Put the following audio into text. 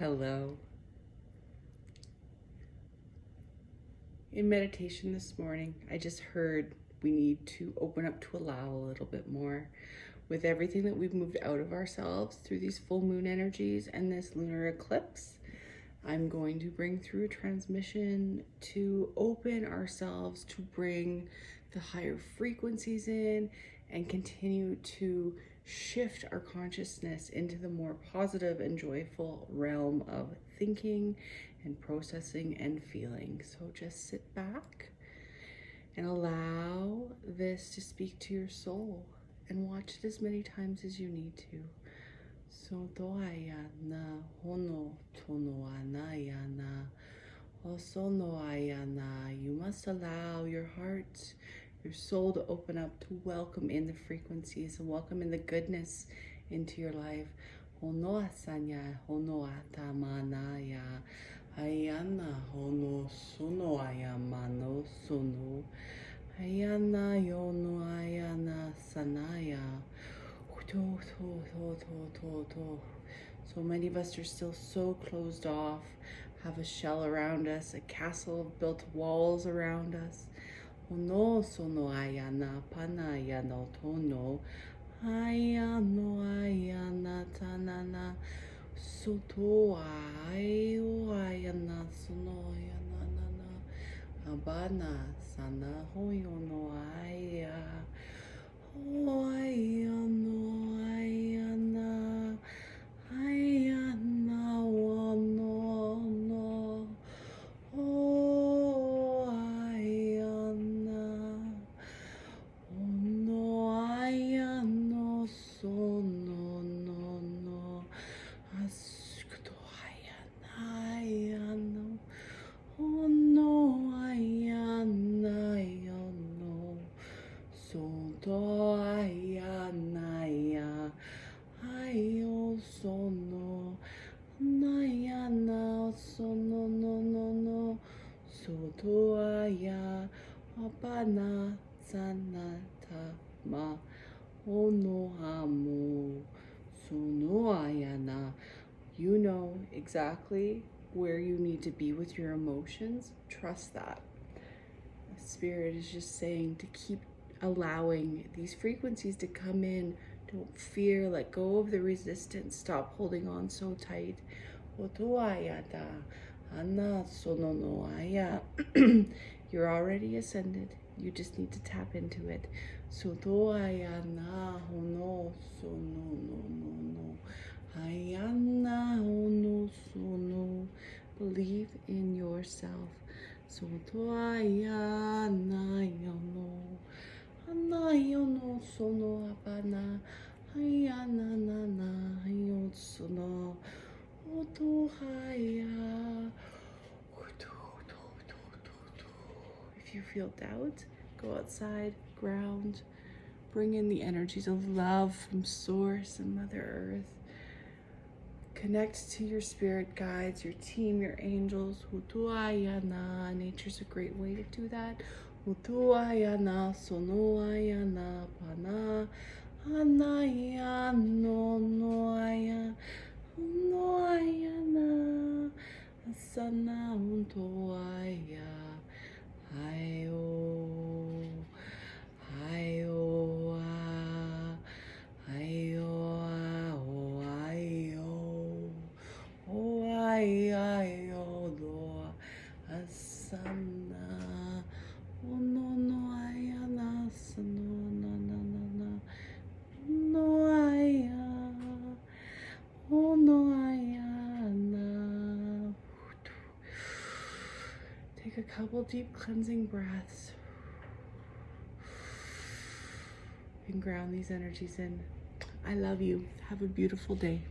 Hello. In meditation this morning, I just heard we need to open up to allow a little bit more. With everything that we've moved out of ourselves through these full moon energies and this lunar eclipse, I'm going to bring through a transmission to open ourselves to bring the higher frequencies in and continue to shift our consciousness into the more positive and joyful realm of thinking and processing and feeling. So just sit back and allow this to speak to your soul and watch it as many times as you need to. So doaya na hono tono anayana osono ayana. You must allow your heart, your soul to open up to welcome in the frequencies and welcome in the goodness into your life. Hono asanya hono atamanaya ayana hono sono ayamano sono ayana yono ayana sanaya. So many of us are still so closed off, have a shell around us, a castle of built walls around us. No sono ayana panaya no tono ayano ayana tanana soto ayo ayana sono ayana nana abana sana hoyo no aya. Oh, ayana, ayana, ayana, no, no. Oh, ayana, oh, no, ayano, so, no, no, no. Askuto, ayana, ayano, oh, no, ayana, ayano. So do ayanaya ayo sono nayana sono no so do aya abana sanata ma ono hamu sono ayana. You know exactly where you need to be with your emotions. Trust that. The Spirit is just saying to keep allowing these frequencies to come in. Don't fear, let go of the resistance, stop holding on so tight. You're already ascended, you just need to tap into it. Believe in yourself. Anayono sono abana ayana nana ayosono otohaya. If you feel doubt, go outside, ground, bring in the energies of love from Source and Mother Earth. Connect to your spirit guides, your team, your angels. Hutuayana. Nature's a great way to do that. Hutuayana, sonoayana, pana, anayano, noaya, noayana, asana, untoaya, ayo, ayo, ayo, ayo, do asana, oh no no ayana, sano na na na na, no aya, oh no ayana. Take a couple deep cleansing breaths and ground these energies in. I love you. Have a beautiful day.